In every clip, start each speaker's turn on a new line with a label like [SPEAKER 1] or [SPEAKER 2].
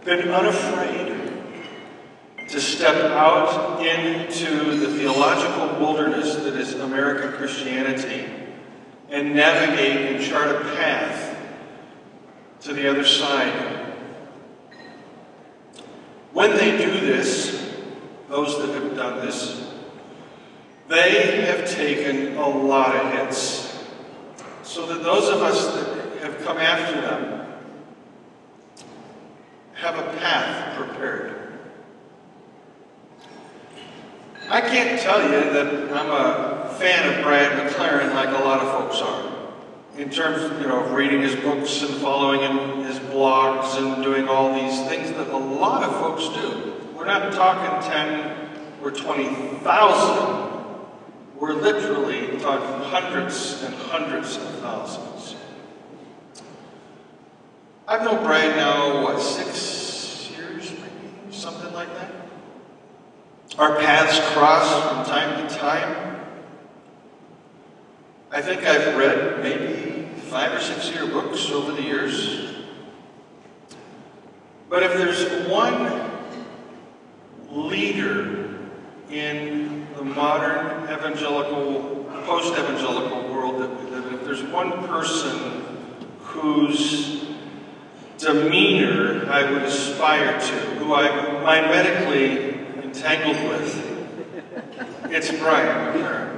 [SPEAKER 1] been unafraid to step out into the theological wilderness that is American Christianity and navigate and chart a path to the other side. When they do this, those that have done this, they have taken a lot of hits, so that those of us that have come after them have a path prepared. I can't tell you that I'm a fan of Brian McLaren like a lot of folks are, in terms of, of reading his books and following him, his blogs and doing all these things that a lot of folks do. We're not talking 10 or 20,000. We're literally talking hundreds and hundreds of thousands. I've known Brian now, what, 6 years maybe? Something like that? Our paths cross from time to time. I think I've read maybe 5 or 6 of your books over the years. But if there's one leader in the modern evangelical, post-evangelical world that we live in, if there's one person whose demeanor I would aspire to, who I'm mimetically entangled with, it's Brian McLaren.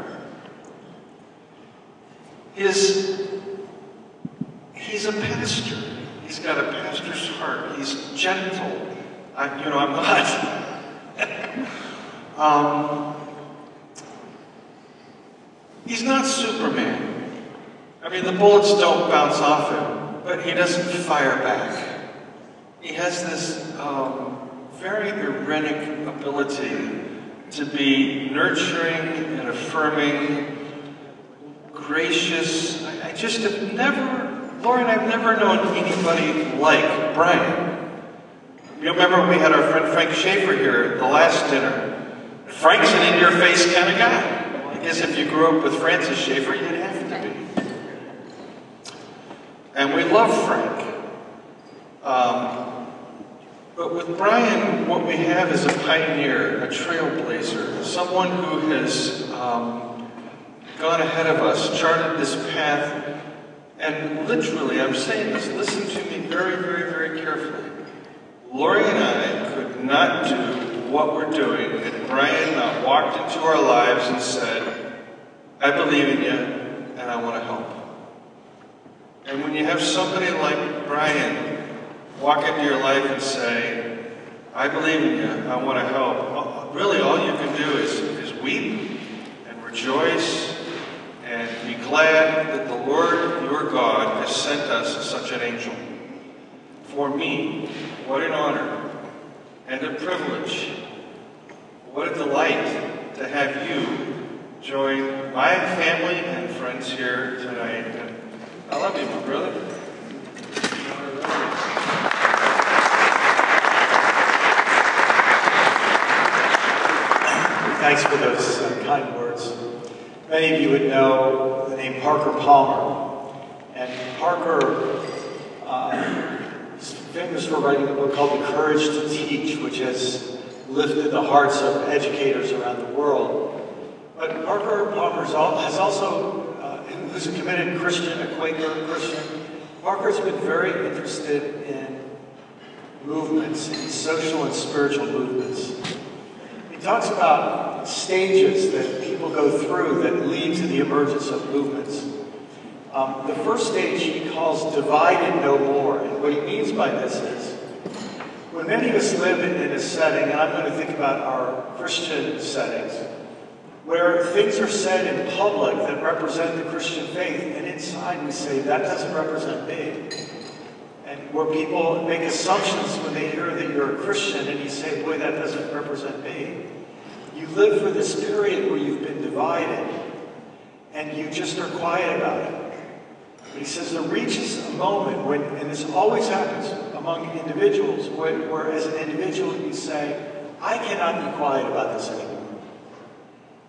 [SPEAKER 1] He's a pastor. He's got a pastor's heart. He's gentle. I'm not. He's not Superman. I mean, the bullets don't bounce off him, but he doesn't fire back. He has this very irenic ability to be nurturing and affirming, gracious. I just have never, Lauren, I've never known anybody like Brian. You remember we had our friend Frank Schaefer here at the last dinner. Frank's an in-your-face kind of guy. I guess if you grew up with Francis Schaefer, you'd have to be. And we love Frank. But with Brian, what we have is a pioneer, a trailblazer, someone who has gone ahead of us, charted this path, and literally, I'm saying this, listen to me very, very, very carefully. Lori and I could not do what we're doing had Brian not walked into our lives and said, I believe in you, and I want to help. And when you have somebody like Brian walk into your life and say, I believe in you, I want to help, really all you can do is weep and rejoice and be glad that the Lord, your God, has sent us such an angel. For me, what an honor and a privilege, what a delight to have you join my family and friends here tonight. And I love you, my brother.
[SPEAKER 2] Thanks for those kind words. Many of you would know the name Parker Palmer. And Parker is famous for writing a book called The Courage to Teach, which has lifted the hearts of educators around the world. But Parker Palmer has also, who's a committed Christian, a Quaker Christian, Parker's been very interested in movements, in social and spiritual movements. He talks about stages that people go through that lead to the emergence of movements. The first stage he calls divided no more. And what he means by this is, when many of us live in a setting, and I'm going to think about our Christian settings, where things are said in public that represent the Christian faith, and inside we say, that doesn't represent me. And where people make assumptions when they hear that you're a Christian, and you say, boy, that doesn't represent me. You live for this period where you've been divided, and you just are quiet about it. But he says there reaches a moment when, and this always happens among individuals, where as an individual you say, I cannot be quiet about this anymore.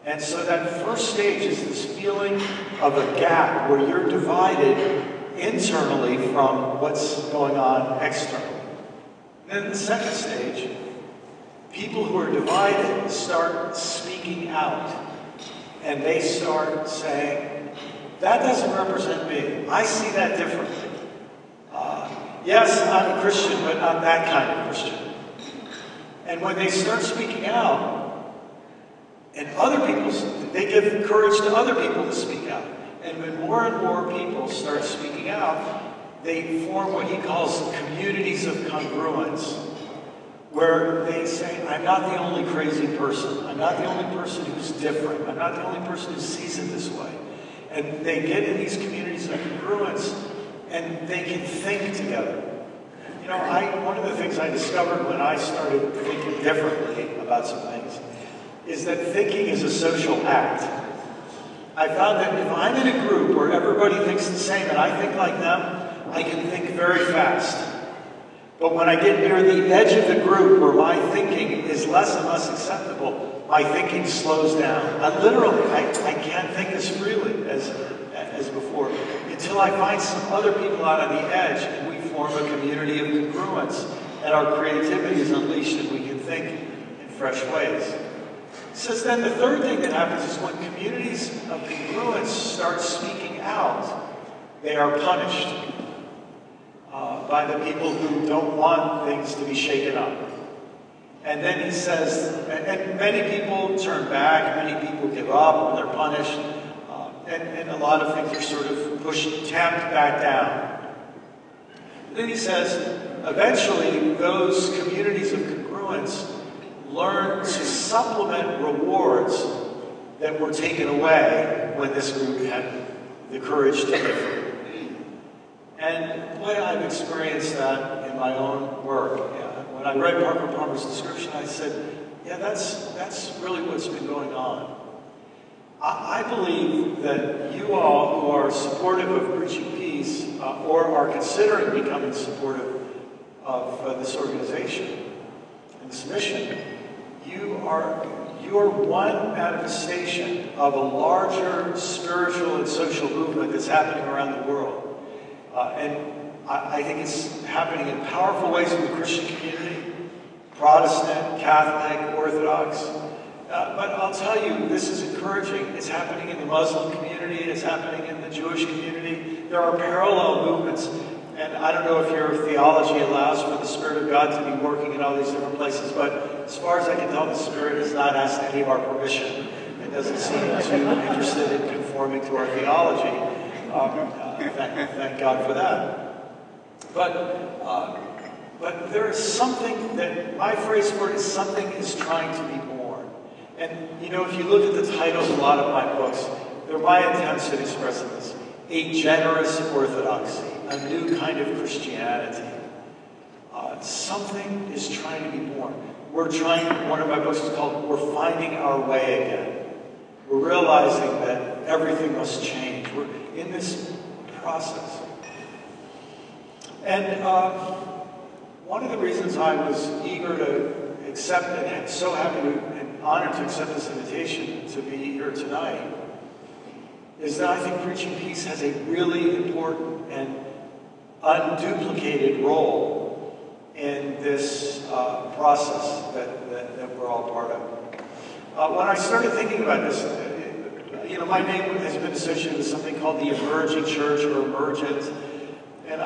[SPEAKER 2] And so that first stage is this feeling of a gap where you're divided internally from what's going on externally. Then the second stage, people who are divided start speaking out. And they start saying, that doesn't represent me. I see that differently. Yes, I'm a Christian, but not that kind of Christian. And when they start speaking out, and other people, they give courage to other people to speak out. And when more and more people start speaking out, they form what he calls communities of congruence, where they say, I'm not the only crazy person. I'm not the only person who's different. I'm not the only person who sees it this way. And they get in these communities of congruence, and they can think together. You know, one of the things I discovered when I started thinking differently about some things is that thinking is a social act. I found that if I'm in a group where everybody thinks the same and I think like them, I can think very fast. But when I get near the edge of the group where my thinking is less and less acceptable, my thinking slows down. I can't think as freely as before, until I find some other people out on the edge and we form a community of congruence, and our creativity is unleashed and we can think in fresh ways. It says then the third thing that happens is when communities of congruence start speaking out, they are punished by the people who don't want things to be shaken up. And then he says, and many people turn back, many people give up when they're punished, and a lot of things are sort of tamped back down. Then he says, eventually those communities of congruence learn to supplement rewards that were taken away when this group had the courage to differ. And boy, I've experienced that in my own work. When I read Parker Palmer's description, I said, yeah, that's really what's been going on. I believe that you all who are supportive of preaching peace or are considering becoming supportive of this organization and this mission, you are one manifestation of a larger spiritual and social movement that's happening around the world. And I think it's happening in powerful ways in the Christian community, Protestant, Catholic, Orthodox. But I'll tell you, this is encouraging. It's happening in the Muslim community. It's happening in the Jewish community. There are parallel movements. And I don't know if your theology allows for the Spirit of God to be working in all these different places, but as far as I can tell, the Spirit has not asked any of our permission. It doesn't seem too interested in conforming to our theology. Thank God for that. But there is something that, my phrase for it is something is trying to be born. And, you know, if you look at the titles of a lot of my books, they're my attempts at expressing this. A generous orthodoxy, a new kind of Christianity. Something is trying to be born. One of my books is called We're Finding Our Way Again. We're realizing that everything must change. We're in this process. And one of the reasons I was eager to accept and so happy and honored to accept this invitation to be here tonight is that I think preaching peace has a really important and unduplicated role in this process that we're all part of. When I started thinking about this, you know, my name has been associated with something called the emerging church or emergent, and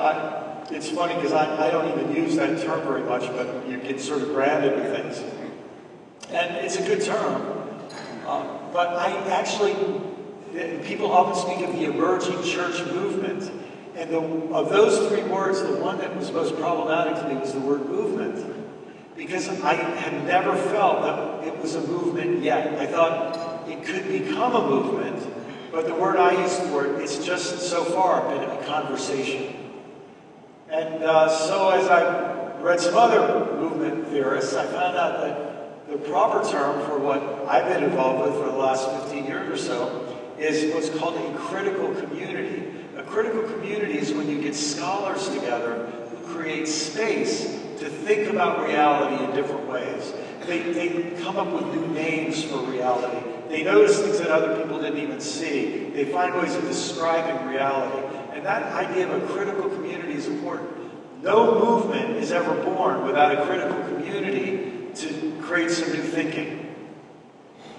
[SPEAKER 2] it's funny because I don't even use that term very much, but you get sort of branded with things. And it's a good term, but I actually, people often speak of the emerging church movement, and of those three words, the one that was most problematic to me was the word movement, because I had never felt that it was a movement yet. I thought it could become a movement, but the word I used for it, it's just so far been a conversation. And so as I read some other movement theorists, I found out that the proper term for what I've been involved with for the last 15 years or so is what's called a critical community. A critical community is when you get scholars together who create space to think about reality in different ways. They come up with new names for reality. They notice things that other people didn't even see. They find ways of describing reality. And that idea of a critical community is important. No movement is ever born without a critical community to create some new thinking.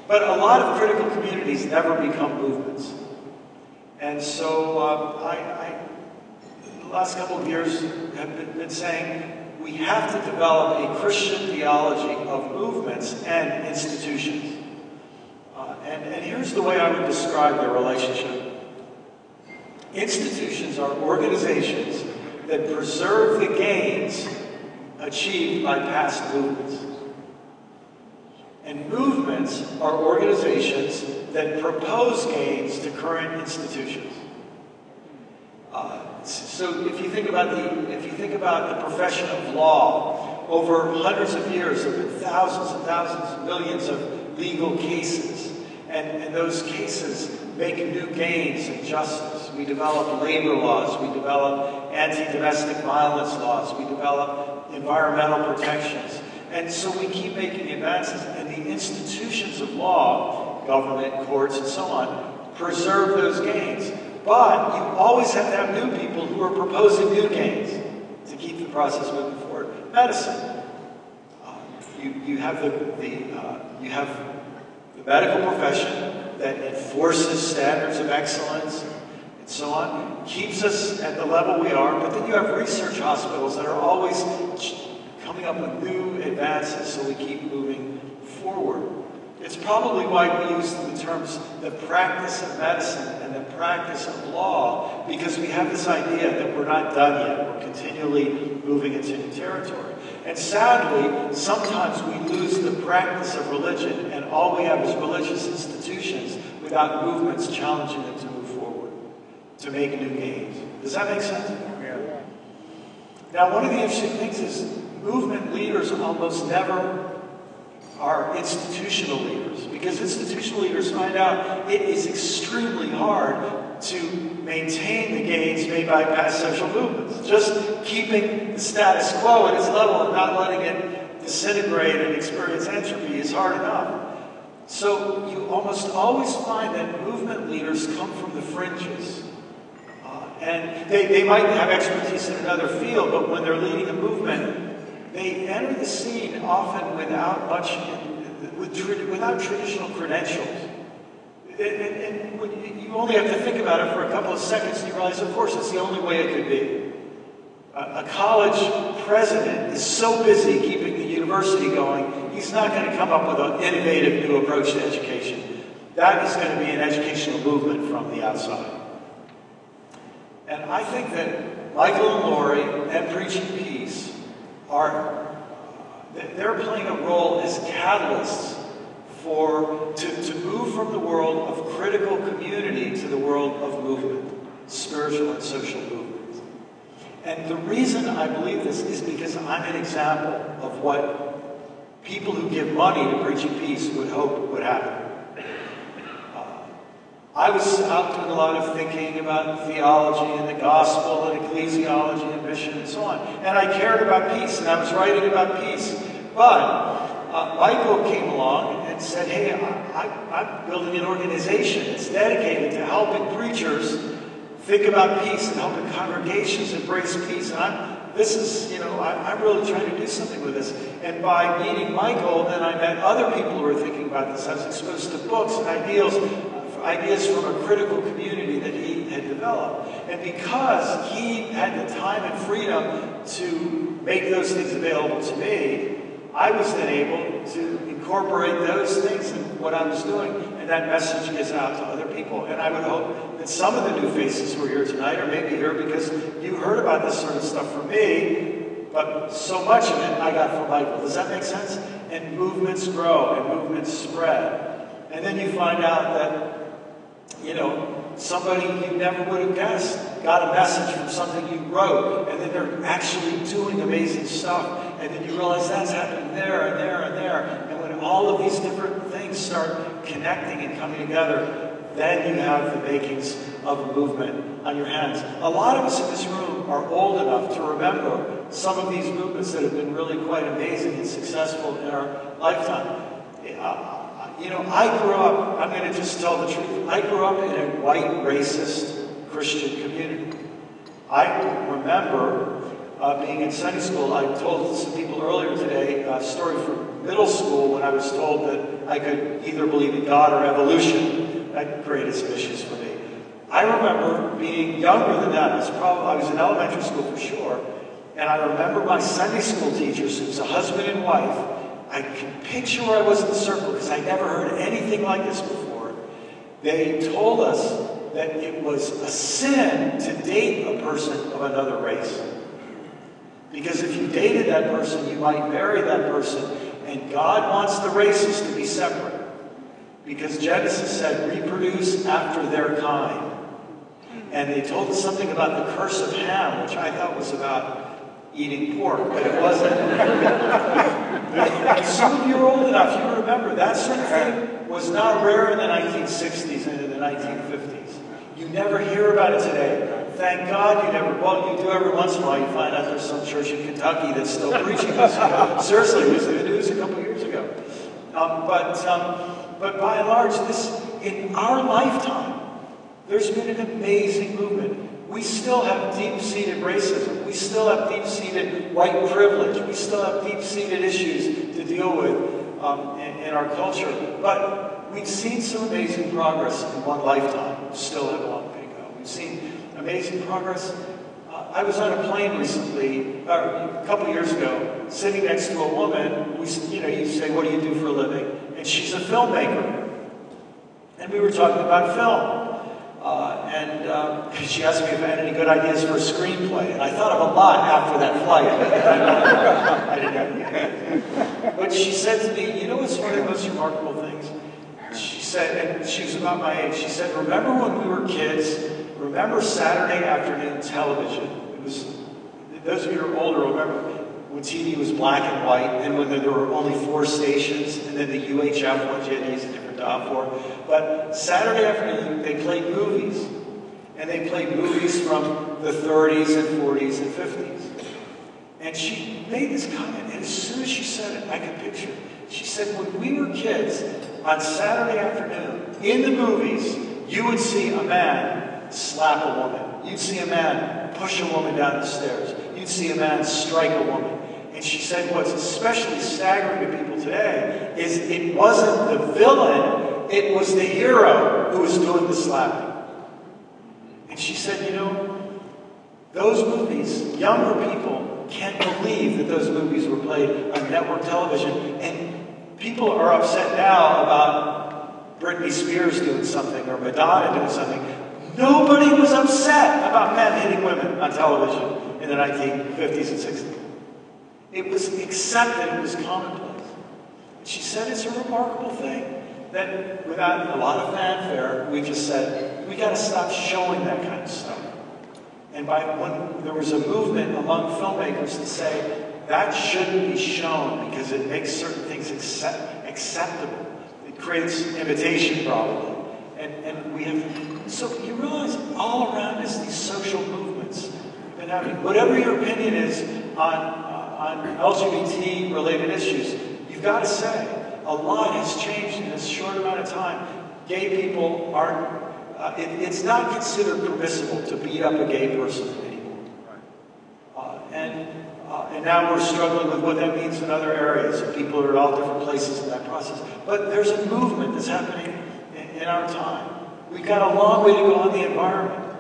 [SPEAKER 2] But a lot of critical communities never become movements. And so the last couple of years have been saying we have to develop a Christian theology of movements and institutions. And here's the way I would describe their relationship. Institutions are organizations that preserve the gains achieved by past movements. And movements are organizations that propose gains to current institutions. So if you think about the profession of law, over hundreds of years there have been thousands and thousands, millions of legal cases. And those cases make new gains in justice. We develop labor laws, we develop anti-domestic violence laws, we develop environmental protections. And so we keep making advances, and the institutions of law, government, courts, and so on, preserve those gains. But you always have to have new people who are proposing new gains to keep the process moving forward. Medicine. You have the medical profession that enforces standards of excellence and so on, keeps us at the level we are, but then you have research hospitals that are always coming up with new advances, so we keep moving forward. It's probably why we use the terms the practice of medicine and the practice of law, because we have this idea that we're not done yet. We're continually moving into new territory. And sadly, sometimes we lose the practice of religion, and all we have is religious institutions without movements challenging them to move forward, to make new gains. Does that make sense? Yeah. Now, one of the interesting things is movement leaders almost never are institutional leaders, because institutional leaders find out it is extremely hard to maintain the gains made by past social movements. Just keeping the status quo at its level and not letting it disintegrate and experience entropy is hard enough. So you almost always find that movement leaders come from the fringes. And they might have expertise in another field, but when they're leading a movement, they enter the scene often without traditional credentials. And you only have to think about it for a couple of seconds and you realize, of course, it's the only way it could be. A college president is so busy keeping the university going, he's not going to come up with an innovative new approach to education. That is going to be an educational movement from the outside. And I think that Michael and Lori and Preaching Peace they're playing a role as catalysts to move from the world of critical community to the world of movement, spiritual and social movement. And the reason I believe this is because I'm an example of what people who give money to Preaching Peace would hope would happen. I was out doing a lot of thinking about theology and the gospel and ecclesiology and mission and so on. And I cared about peace, and I was writing about peace. But Michael came along and said, hey, I'm building an organization that's dedicated to helping preachers think about peace and helping congregations embrace peace. And I'm really trying to do something with this. And by meeting Michael, then I met other people who were thinking about this. I was exposed to books and ideas from a critical community that he had developed. And because he had the time and freedom to make those things available to me, I was then able to incorporate those things in what I was doing, and that message gets out to other people. And I would hope that some of the new faces who are here tonight are maybe here because you heard about this sort of stuff from me, but so much of it I got from Michael. Does that make sense? And movements grow and movements spread. And then you find out that somebody you never would have guessed got a message from something you wrote, and then they're actually doing amazing stuff, and then you realize that's happening there and there and there. And when all of these different things start connecting and coming together, then you have the makings of a movement on your hands. A lot of us in this room are old enough to remember some of these movements that have been really quite amazing and successful in our lifetime. I grew up, I'm going to just tell the truth, I grew up in a white, racist Christian community. I remember being in Sunday school, I told some people earlier today a story from middle school when I was told that I could either believe in God or evolution. That created some issues for me. I remember being younger than that. I was in elementary school for sure. And I remember my Sunday school teachers, who was a husband and wife. I can picture where I was in the circle because I never heard anything like this before. They told us that it was a sin to date a person of another race. Because if you dated that person, you might marry that person. And God wants the races to be separate. Because Genesis said, reproduce after their kind. And they told us something about the curse of Ham, which I thought was about eating pork, but it wasn't. Some of you are old enough, you remember, that sort of thing was not rare in the 1960s and in the 1950s. You never hear about it today. Thank God you never, well, you do every once in a while. You find out there's some church in Kentucky that's still preaching this. Seriously, it was in the news a couple years ago. But by and large, in our lifetime, there's been an amazing movement. We still have deep-seated racism. We still have deep-seated white privilege. We still have deep-seated issues to deal with in our culture. But we've seen some amazing progress in one lifetime. We still have a long way to go. We've seen amazing progress. I was on a plane recently, a couple years ago, sitting next to a woman. You say, what do you do for a living? And she's a filmmaker. And we were talking about film. And she asked me if I had any good ideas for a screenplay. And I thought of a lot after that flight. I didn't have any ideas. But she said to me, you know what's one of the most remarkable things? She said, and she was about my age, she said, remember when we were kids? Remember Saturday afternoon television? It was, those of you who are older remember when TV was black and white, and when there were only 4 stations, and then the UHF ones you had to use a different dial for. But Saturday afternoon, they played movies. And they played movies from the 30s and 40s and 50s. And she made this comment, and as soon as she said it, I could picture it. She said, when we were kids, on Saturday afternoon, in the movies, you would see a man slap a woman. You'd see a man push a woman down the stairs. You'd see a man strike a woman. And she said what's especially staggering to people today is it wasn't the villain, it was the hero who was doing the slapping. And she said, you know, those movies, younger people can't believe that those movies were played on network television. And people are upset now about Britney Spears doing something or Madonna doing something. Nobody was upset about men hitting women on television in the 1950s and 60s. It was accepted, it was commonplace. She said it's a remarkable thing that without a lot of fanfare, we just said, we got to stop showing that kind of stuff. And when there was a movement among filmmakers to say, that shouldn't be shown because it makes certain things acceptable. It creates imitation probably. And we have, so you realize all around us these social movements have been happening. Whatever your opinion is on LGBT-related issues, you've got to say, a lot has changed in this short amount of time. Gay people aren't, it's not considered permissible to beat up a gay person anymore. And now we're struggling with what that means in other areas. People are at all different places in that process. But there's a movement that's happening in our time. We've got a long way to go on the environment.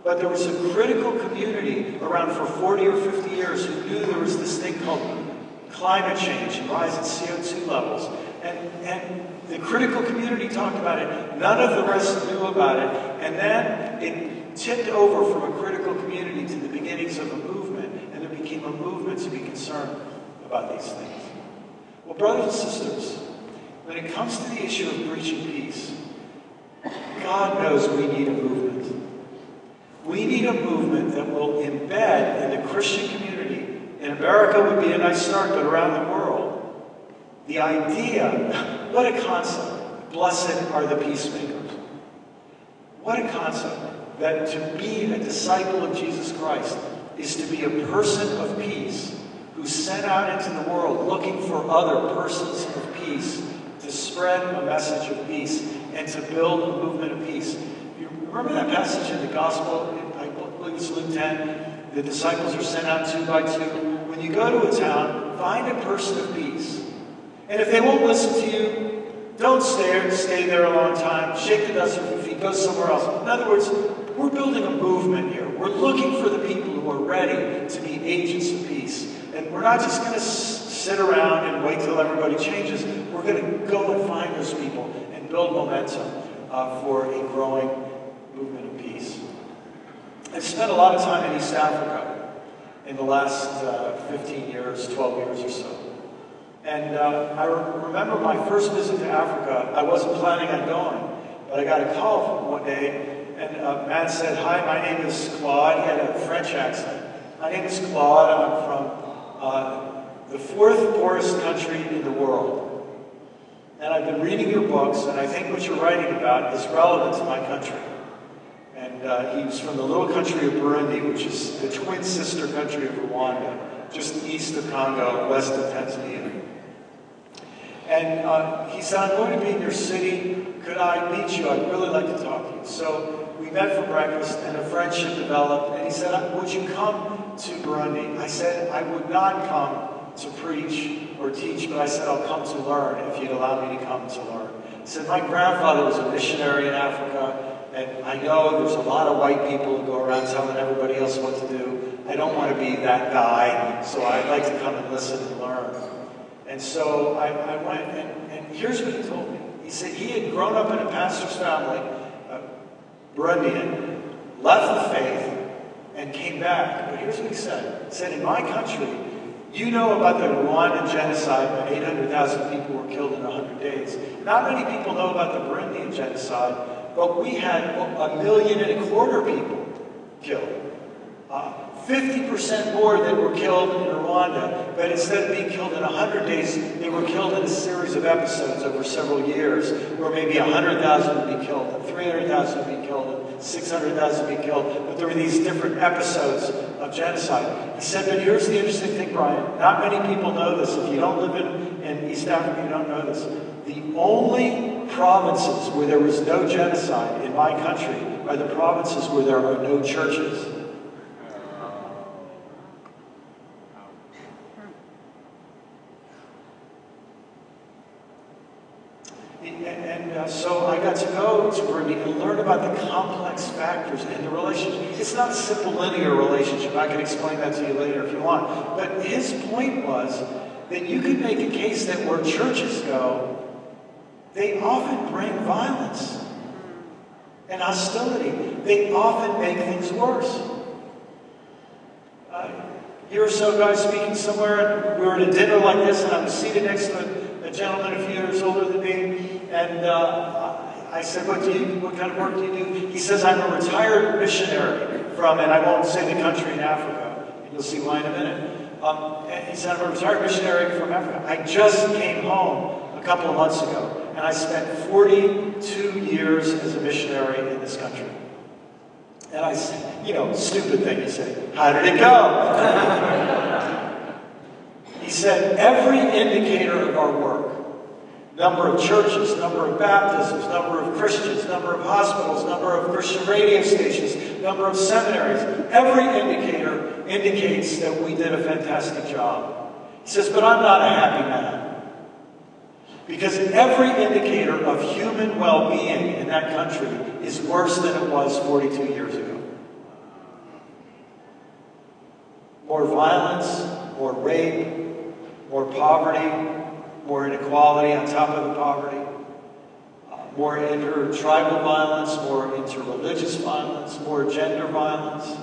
[SPEAKER 2] But there was a critical community around for 40 or 50 years who knew there was this thing called climate change and rise in CO2 levels. And the critical community talked about it. None of the rest knew about it. And then it tipped over from a critical community to the beginnings of a movement. And there became a movement to be concerned about these things. Well, brothers and sisters, when it comes to the issue of preaching peace, God knows we need a movement. We need a movement that will embed in the Christian community. In America would be a nice start, but around the world, the idea, what a concept, blessed are the peacemakers. What a concept, that to be a disciple of Jesus Christ is to be a person of peace who's sent out into the world looking for other persons of peace to spread a message of peace and to build a movement of peace. You remember that passage in the Gospel, I believe it's Luke 10, the disciples are sent out 2 by 2. When you go to a town, find a person of peace. And if they won't listen to you, don't stay there a long time. Shake the dust off your feet. Go somewhere else. In other words, we're building a movement here. We're looking for the people who are ready to be agents of peace. And we're not just going to sit around and wait till everybody changes. We're going to go and find those people and build momentum for a growing movement of peace. I've spent a lot of time in East Africa in the last 15 years, 12 years or so. And I remember my first visit to Africa. I wasn't planning on going, but I got a call one day, and a man said, "Hi, my name is Claude." He had a French accent. "My name is Claude. I'm from the 4th poorest country in the world. And I've been reading your books, and I think what you're writing about is relevant to my country." And he was from the little country of Burundi, which is the twin sister country of Rwanda, just east of Congo, west of Tanzania. And he said, "I'm going to be in your city. Could I meet you? I'd really like to talk to you." So we met for breakfast, and a friendship developed. And he said, "Would you come to Burundi?" I said, "I would not come to preach or teach, but I said, I'll come to learn if you'd allow me to come to learn." He said, "My grandfather was a missionary in Africa, and I know there's a lot of white people who go around telling everybody else what to do. I don't want to be that guy, so I'd like to come and listen and learn." And so I went, and here's what he told me. He said he had grown up in a pastor's family, Burundian, left the faith, and came back. But here's what he said. He said, "In my country, you know about the Rwandan genocide when 800,000 people were killed in 100 days. Not many people know about the Burundian genocide, but we had 1.25 million people killed. 50% more than were killed in Rwanda, but instead of being killed in 100 days, they were killed in a series of episodes over several years, where maybe 100,000 would be killed, and 300,000 would be killed, and 600,000 would be killed, but there were these different episodes of genocide." He said, "But here's the interesting thing, Brian. Not many people know this. If you don't live in East Africa, you don't know this. The only provinces where there was no genocide in my country are the provinces where there are no churches." And so I got to go to Burundi and learn about the complex factors and the relationship. It's not a simple linear relationship. I can explain that to you later if you want. But his point was that you could make a case that where churches go, they often bring violence and hostility. They often make things worse. A year or so ago, I was speaking somewhere, and we were at a dinner like this, and I was seated next to a gentleman a few years older than me, and I said, what kind of work do you do? He says, "I'm a retired missionary from," and I won't say the country in Africa, and you'll see why in a minute. And he said, "I'm a retired missionary from Africa. I just came home a couple of months ago, and I spent 42 years as a missionary in this country." And I said, stupid thing, you say, "How did it go?" He said, "Every indicator of our work, number of churches, number of baptisms, number of Christians, number of hospitals, number of Christian radio stations, number of seminaries, every indicator indicates that we did a fantastic job." He says, "But I'm not a happy man. Because every indicator of human well-being in that country is worse than it was 42 years ago. More violence, more rape, more poverty, more inequality on top of the poverty, more inter-tribal violence, more inter-religious violence, more gender violence."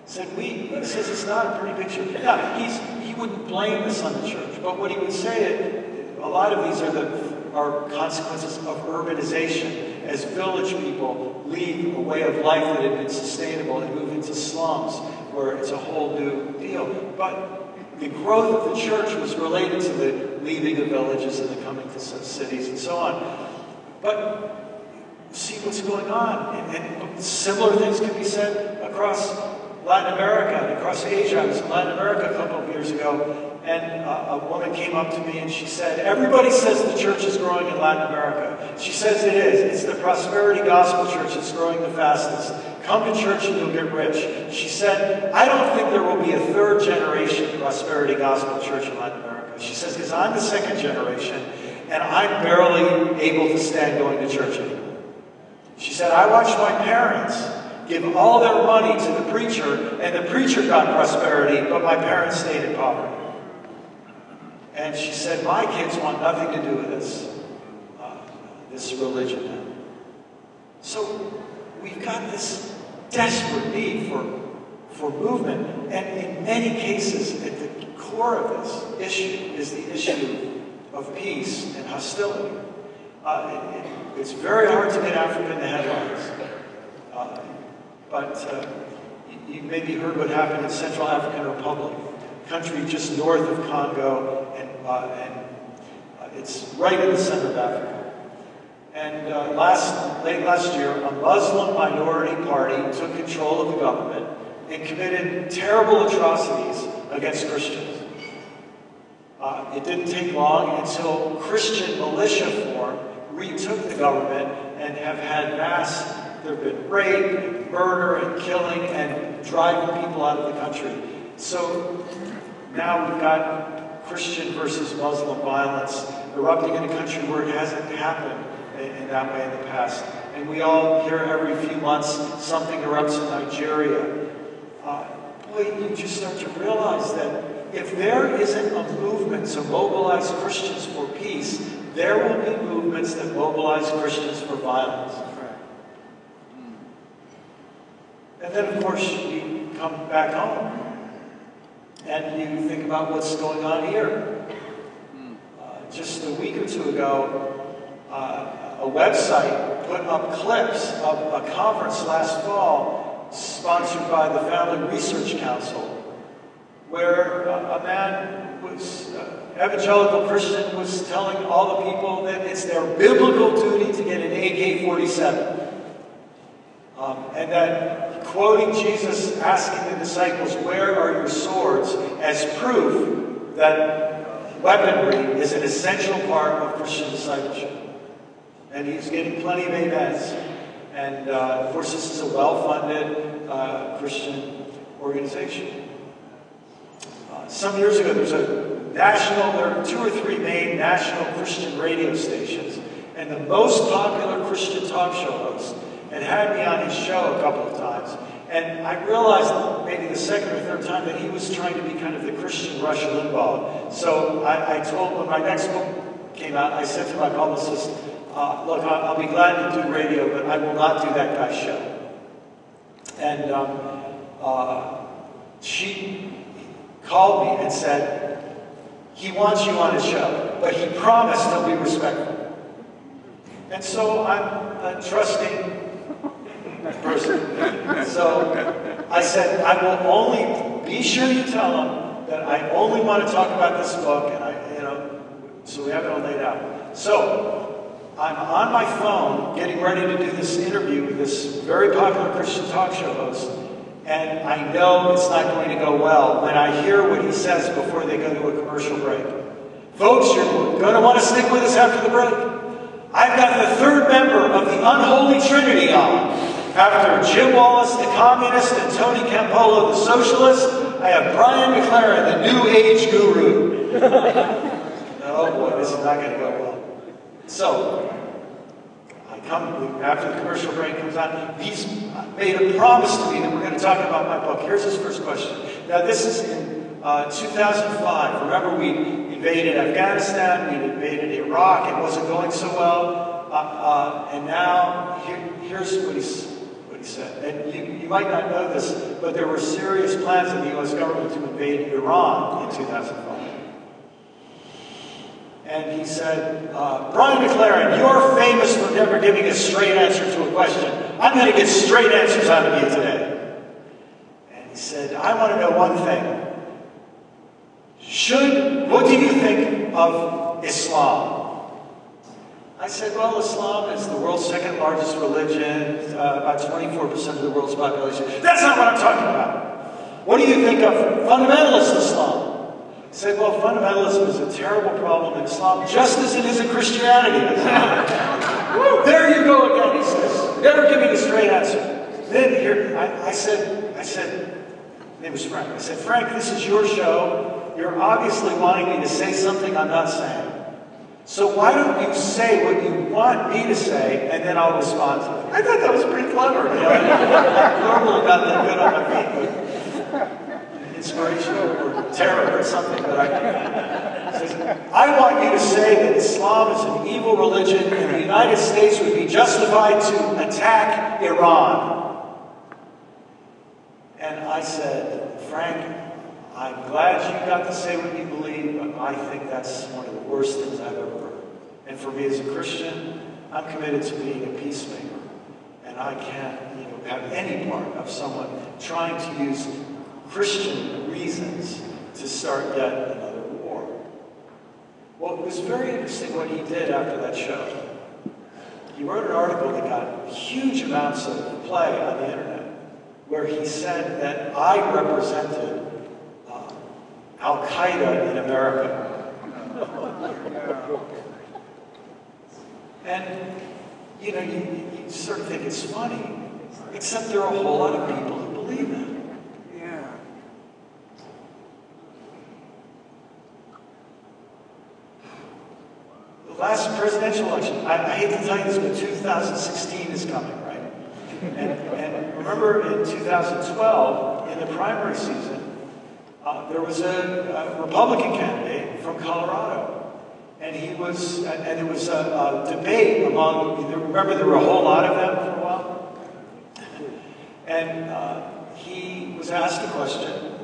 [SPEAKER 2] He says it's not a pretty picture. Now, he wouldn't blame this on the church, but what he would say is, a lot of these are consequences of urbanization, as village people leave a way of life that had been sustainable and move into slums, where it's a whole new deal. But the growth of the church was related to the leaving of villages and the coming to cities and so on. But see what's going on. And similar things can be said across Latin America and across Asia. I was in Latin America a couple of years ago, and a woman came up to me and she said, "Everybody says the church is growing in Latin America." She says it is. It's the prosperity gospel church that's growing the fastest, Come to church and you'll get rich. She said, I don't think there will be a third generation prosperity gospel church in Latin America. She says, because I'm the second generation, and I'm barely able to stand going to church anymore. She said, I watched my parents give all their money to the preacher, and the preacher got prosperity, but my parents stayed in poverty. And she said, my kids want nothing to do with this religion now. So we've got this desperate need for movement. And in many cases, at the core of this issue is the issue of peace and hostility. It's very hard to get Africa in the headlines. But you maybe heard what happened in Central African Republic, a country just north of Congo, and it's right in the center of Africa. And late last year, a Muslim minority party took control of the government and committed terrible atrocities against Christians. It didn't take long until Christian militia formed, retook the government, and have had there have been rape, and murder, and killing, and driving people out of the country. So now we've got Christian versus Muslim violence erupting in a country where it hasn't happened in that way in the past. And we all hear every few months something erupts in Nigeria. Boy, you just start to realize that if there isn't a movement to mobilize Christians for peace, there will be movements that mobilize Christians for violence. And then, of course, you come back home and you think about what's going on here. Just a week or two ago, a website put up clips of a conference last fall sponsored by the Family Research Council, where a man evangelical Christian was telling all the people that it's their biblical duty to get an AK-47. And that, quoting Jesus asking the disciples, where are your swords, as proof that weaponry is an essential part of Christian discipleship. And he's getting plenty of amens. And of course, this is a well-funded Christian organization. Some years ago, there were 2 or 3 main national Christian radio stations, and the most popular Christian talk show host had me on his show a couple of times. And I realized maybe the second or third time that he was trying to be kind of the Christian Rush Limbaugh. So I told, when my next book came out, I said to my publicist, look, I'll be glad to do radio, but I will not do that guy's show. And she called me and said, he wants you on his show, but he promised he'll be respectful. And so I'm a trusting person. So I said, I will only, be sure you tell him that I only want to talk about this book, and so we have it all laid out. So I'm on my phone getting ready to do this interview with this very popular Christian talk show host, and I know it's not going to go well when I hear what he says before they go to a commercial break. Folks, you're going to want to stick with us after the break. I've got the third member of the unholy trinity on. After Jim Wallace, the communist, and Tony Campolo, the socialist, I have Brian McLaren, the New Age guru. Oh boy, this is not going to go well. So, I come, after the commercial break comes on, he's made a promise to me that we're going to talk about my book. Here's his first question. Now, this is in 2005. Remember, we invaded Afghanistan, we invaded Iraq, it wasn't going so well, and now here's what he said. And you might not know this, but there were serious plans of the U.S. government to invade Iran in 2005. And he said, Brian McLaren, you're famous for never giving a straight answer to a question. I'm going to get straight answers out of you today. And he said, I want to know one thing. What do you think of Islam? I said, well, Islam is the world's second largest religion, about 24% of the world's population. That's not what I'm talking about. What do you think of fundamentalist Islam? I said, well, fundamentalism is a terrible problem in Islam, just as it is in Christianity. There you go again, he says. Never giving a straight answer. then here, I said, his name was Frank. I said, Frank, this is your show. You're obviously wanting me to say something I'm not saying. So why don't you say what you want me to say, and then I'll respond to it. I thought that was pretty clever. You know? I'm normally not that good on my feet, but inspirational or terror or something. But I want you to say that Islam is an evil religion, and the United States would be justified to attack Iran. And I said, Frank, I'm glad you got to say what you believe, but I think that's one of the worst things I've ever heard. And for me as a Christian, I'm committed to being a peacemaker. And I can't, have any part of someone trying to use Christian reasons to start yet another war. Well, it was very interesting what he did after that show. He wrote an article that got huge amounts of play on the internet, where he said that I represented Al-Qaeda in America. And, you sort of think it's funny, except there are a whole lot of people who believe that.
[SPEAKER 3] Yeah.
[SPEAKER 2] The last presidential election, I hate to tell you this, but 2016 is coming, right? And remember in 2012, in the primary season, there was a Republican candidate from Colorado, and there was a debate among, remember there were a whole lot of them for a while? And he was asked a question.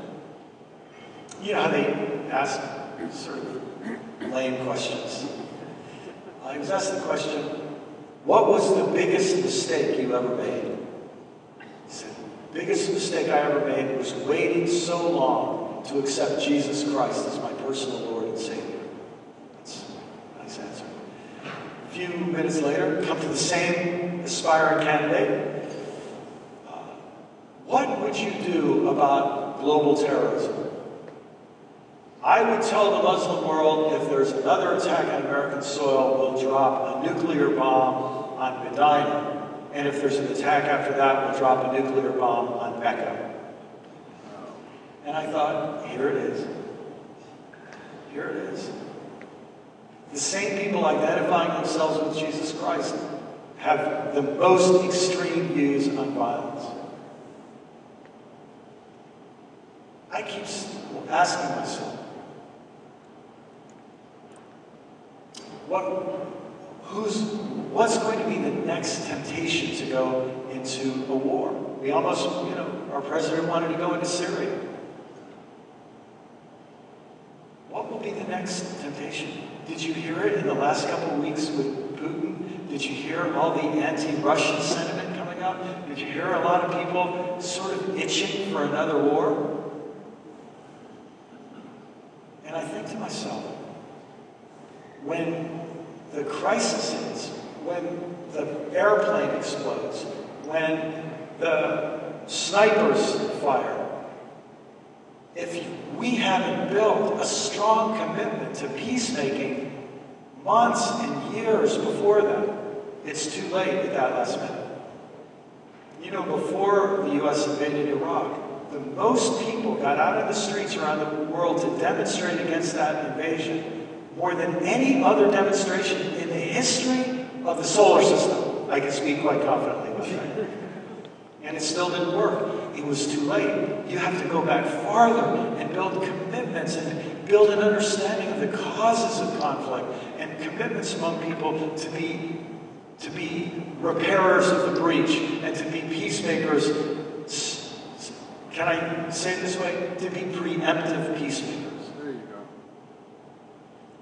[SPEAKER 2] You know how they ask sort of lame questions. He was asked the question, what was the biggest mistake you ever made? He said, the biggest mistake I ever made was waiting so long to accept Jesus Christ as my personal Lord and Savior. That's a nice answer. A few minutes later, come to the same aspiring candidate. What would you do about global terrorism? I would tell the Muslim world if there's another attack on American soil, we'll drop a nuclear bomb on Medina. And if there's an attack after that, we'll drop a nuclear bomb on Mecca. And I thought, here it is. Here it is. The same people identifying themselves with Jesus Christ have the most extreme views on violence. I keep asking myself, what's going to be the next temptation to go into a war? We almost, our president wanted to go into Syria. What will be the next temptation? Did you hear it in the last couple of weeks with Putin? Did you hear all the anti-Russian sentiment coming up? Did you hear a lot of people sort of itching for another war? And I think to myself, when the crisis hits, when the airplane explodes, when the snipers fire, if we haven't built a strong commitment to peacemaking months and years before that, it's too late at that last minute. Before the U.S. invaded Iraq, the most people got out in the streets around the world to demonstrate against that invasion more than any other demonstration in the history of the solar system. I can speak quite confidently about that. And it still didn't work. It was too late. You have to go back farther and build commitments and build an understanding of the causes of conflict and commitments among people to be repairers of the breach and to be peacemakers. Can I say it this way? To be preemptive peacemakers.
[SPEAKER 3] There you go.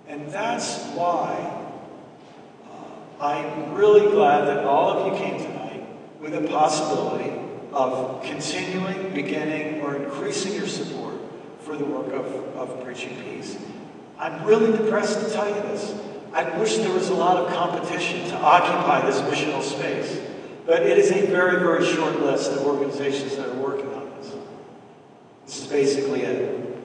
[SPEAKER 2] And that's why I'm really glad that all of you came tonight with a possibility of continuing, beginning, or increasing your support for the work of preaching peace. I'm really depressed to tell you this. I wish there was a lot of competition to occupy this missional space, but it is a very, very short list of organizations that are working on this. This is basically it.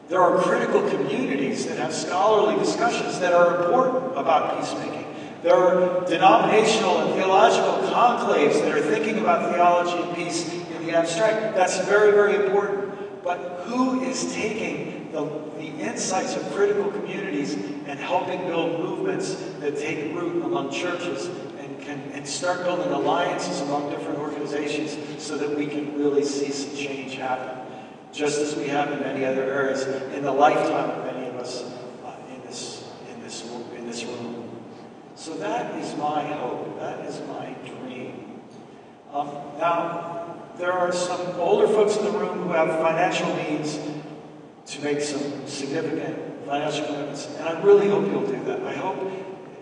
[SPEAKER 2] There are critical communities that have scholarly discussions that are important about peacemaking. There are denominational and theological conclaves that are thinking about theology and peace in the abstract. That's very, very important. But who is taking the insights of critical communities and helping build movements that take root among churches and start building alliances among different organizations so that we can really see some change happen, just as we have in many other areas in the lifetime of many of us in this room. So that is my hope. That is my dream. Now, there are some older folks in the room who have financial means to make some significant financial commitments, and I really hope you'll do that.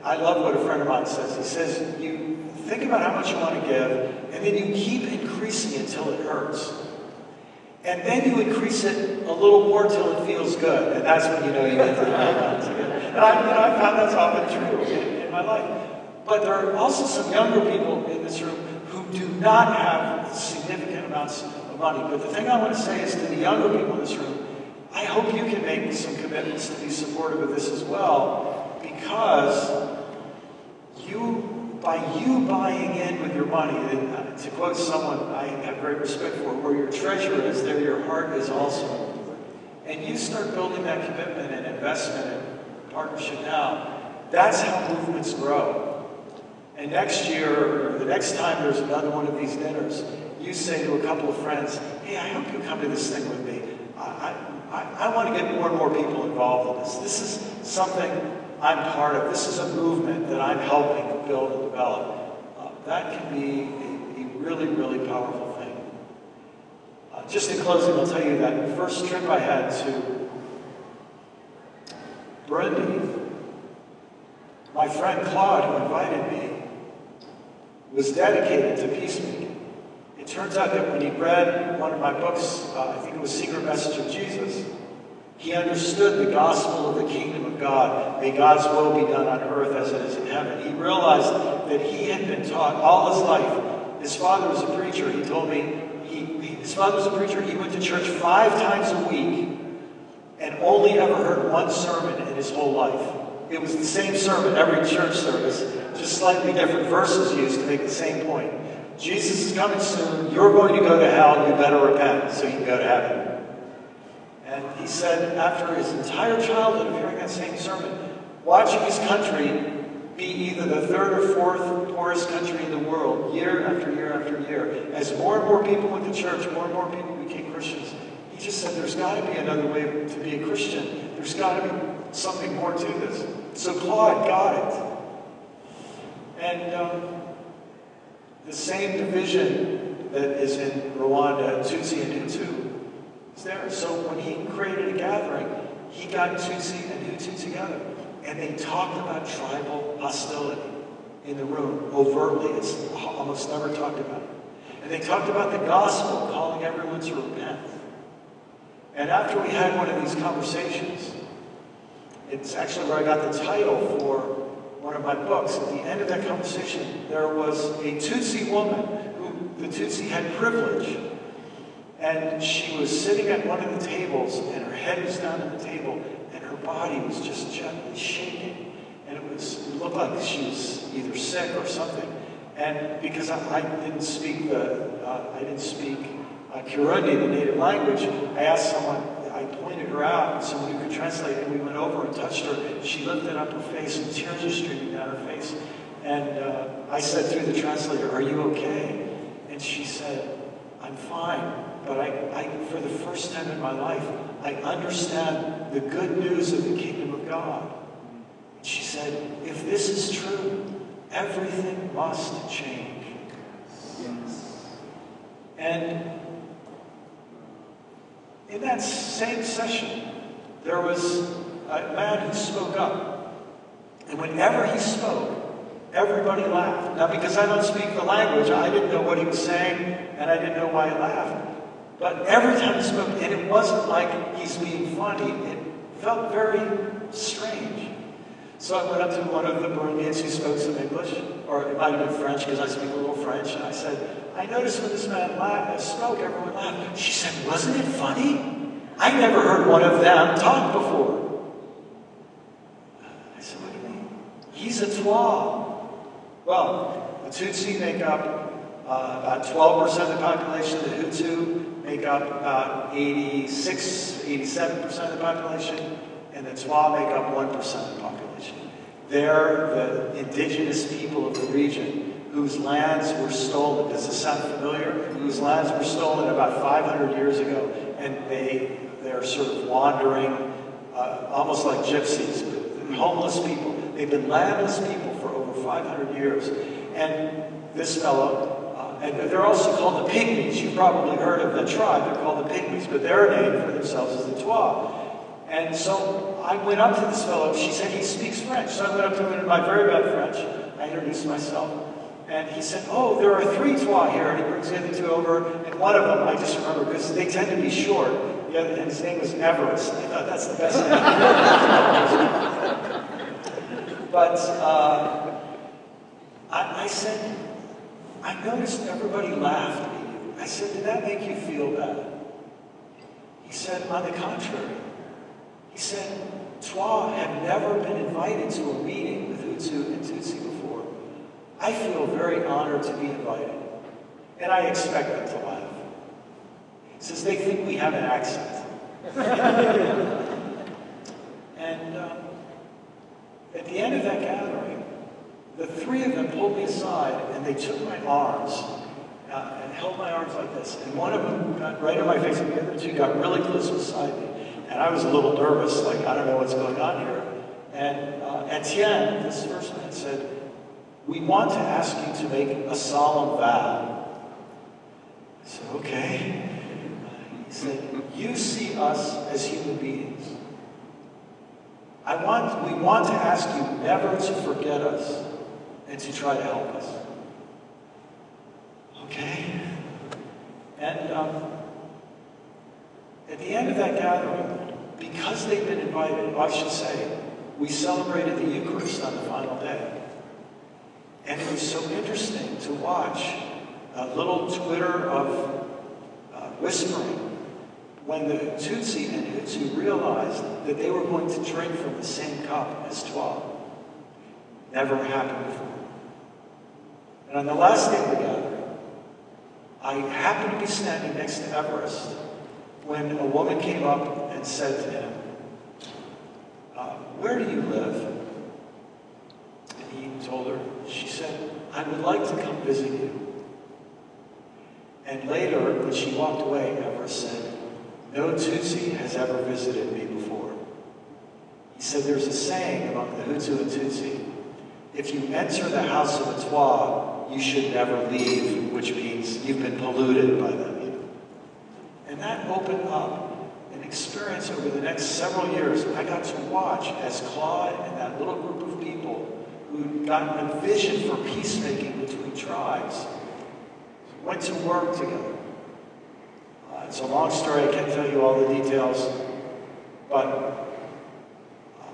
[SPEAKER 2] I love what a friend of mine says. He says, you think about how much you want to give, and then you keep increasing it till it hurts. And then you increase it a little more till it feels good, and that's when you know you get the amount to give. And I found that's often true in my life. But there are also some younger people in this room who do not have significant amounts of money. But the thing I want to say is to the younger people in this room, I hope you can make some commitments to be supportive of this as well, because by you buying in with your money, and to quote someone I have great respect for, where your treasure is, there your heart is also. And you start building that commitment and investment and partnership now, that's how movements grow. And next year, or the next time there's another one of these dinners, you say to a couple of friends, hey, I hope you come to this thing with me. I want to get more and more people involved in this. This is something I'm part of. This is a movement that I'm helping build and develop. That can be a really, really powerful thing. Just in closing, I'll tell you that the first trip I had to Burundi, my friend Claude, who invited me, was dedicated to peacemaking. It turns out that when he read one of my books, I think it was Secret Message of Jesus, he understood the gospel of the kingdom of God. May God's will be done on earth as it is in heaven. He realized that he had been taught all his life. His father was a preacher. He told me his father was a preacher. He went to church 5 times a week and only ever heard one sermon in his whole life. It was the same sermon every church service, just slightly different verses used to make the same point. Jesus is coming soon. You're going to go to hell. You better repent so you can go to heaven. And he said, after his entire childhood of hearing that same sermon, watching his country be either the 3rd or 4th poorest country in the world, year after year after year, as more and more people went to church, more and more people became Christians, he just said, there's got to be another way to be a Christian. There's got to be something more to this. So Claude got it. And the same division that is in Rwanda, Tutsi and Hutu, is there. So when he created a gathering, he got Tutsi and Hutu together. And they talked about tribal hostility in the room, overtly. It's almost never talked about. And they talked about the gospel, calling everyone to repent. And after we had one of these conversations, it's actually where I got the title for one of my books. At the end of that conversation, there was a Tutsi woman who, the Tutsi had privilege. And she was sitting at one of the tables, and her head was down on the table, and her body was just gently shaking. And it looked like she was either sick or something. And because I didn't speak Kirundi, the native language, I asked someone, I pointed her out, someone who could translate, and we went over and touched her. She lifted up her face, and tears were streaming down her face. And I said through the translator, are you okay? And she said, I'm fine. But I, for the first time in my life, I understand the good news of the kingdom of God. And she said, if this is true, everything must change. Yes. And in that same session, there was a man who spoke up. And whenever he spoke, everybody laughed. Now, because I don't speak the language, I didn't know what he was saying, and I didn't know why he laughed. But every time he spoke, and it wasn't like he's being funny, it felt very strange. So I went up to one of the Burundians who spoke some English, or it might have been French, because I speak a little French, and I said, I noticed when this man spoke, everyone laughed. She said, wasn't it funny? I never heard one of them talk before. I said, what do you mean? He's a Twa. Well, the Tutsi make up about 12% of the population. The Hutu make up about 87% of the population. And the Twa make up 1% of the population. They're the indigenous people of the region whose lands were stolen. Does this sound familiar? Whose lands were stolen about 500 years ago. And they're sort of wandering, almost like gypsies, homeless people. They've been landless people for over 500 years. And this fellow, and they're also called the Pygmies. You've probably heard of the tribe. They're called the Pygmies, but their name for themselves is the Twa. And so I went up to this fellow. She said he speaks French. So I went up to him in my very bad French. I introduced myself. And he said, oh, there are 3 Twa here. And he brings the other 2 over. And one of them, I just remember, because they tend to be short. The other, and his name was Everest. I thought that's the best name. But I said, I noticed everybody laughed at you. I said, did that make you feel bad? He said, on the contrary. He said, Twa have never been invited to a meeting with Hutu and Tutsi before. I feel very honored to be invited. And I expect them to laugh. He says, they think we have an accent. And at the end of that gathering, the 3 of them pulled me aside and they took my arms and held my arms like this. And one of them got right in my face and the other 2 got really close beside me. And I was a little nervous, like, I don't know what's going on here. And Etienne, this first man, said, we want to ask you to make a solemn vow. I said, okay. He said, you see us as human beings. We want to ask you never to forget us and to try to help us. Okay? And at the end of that gathering, because they've been invited, I should say, we celebrated the Eucharist on the final day. And it was so interesting to watch a little twitter of whispering when the Tutsi and Hutu realized that they were going to drink from the same cup as Twa. Never happened before. And on the last day of the gathering, I happened to be standing next to Everest when a woman came up and said to him, where do you live? And he told her, she said, I would like to come visit you. And later, when she walked away, Everest said, no Tutsi has ever visited me before. He said, there's a saying among the Hutu and Tutsi, if you enter the house of a Twa, you should never leave, which means you've been polluted by them. And that opened up an experience over the next several years. I got to watch as Claude and that little group of people who'd gotten a vision for peacemaking between tribes went to work together. It's a long story, I can't tell you all the details, but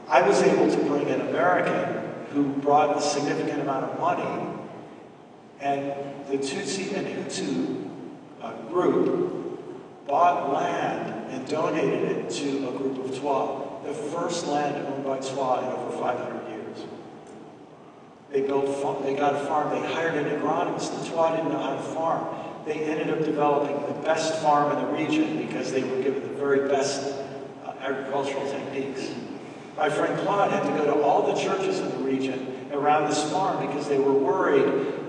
[SPEAKER 2] I was able to bring an American who brought a significant amount of money, and the Tutsi and Hutu group bought land and donated it to a group of Twa, the first land owned by Twa in over 500 years. They got a farm, they hired an agronomist. The Twa didn't know how to farm. They ended up developing the best farm in the region because they were given the very best agricultural techniques. My friend Claude had to go to all the churches in the region around this farm because they were worried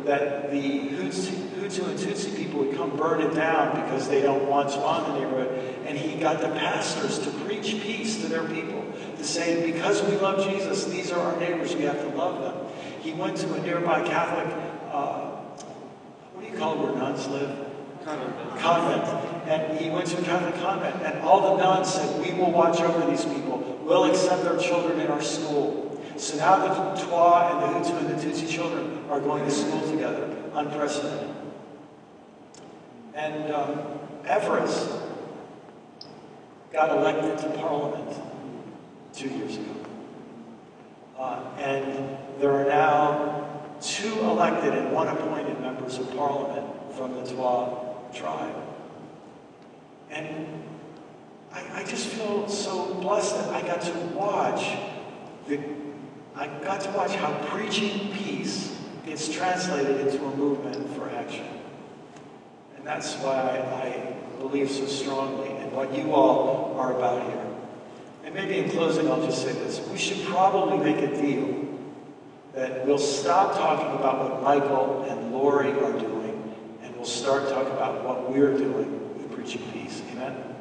[SPEAKER 2] that the Hutu and Tutsi people would come burn it down because they don't want Twa in the neighborhood. And he got the pastors to preach peace to their people, to say, because we love Jesus, these are our neighbors, we have to love them. He went to a nearby Catholic, what do you call it where nuns live? Convent. And he went to a Catholic convent, and all the nuns said, we will watch over these people. We'll accept their children in our school. So now the Twa and the Hutu and the Tutsi children are going to school together. Unprecedented. And Everest got elected to Parliament 2 years ago. And there are now 2 elected and 1 appointed members of Parliament from the Twa tribe. And I just feel so blessed that I got to watch how preaching peace it's translated into a movement for action. And that's why I believe so strongly in what you all are about here. And maybe in closing, I'll just say this. We should probably make a deal that we'll stop talking about what Michael and Lori are doing, and we'll start talking about what we're doing with preaching peace. Amen?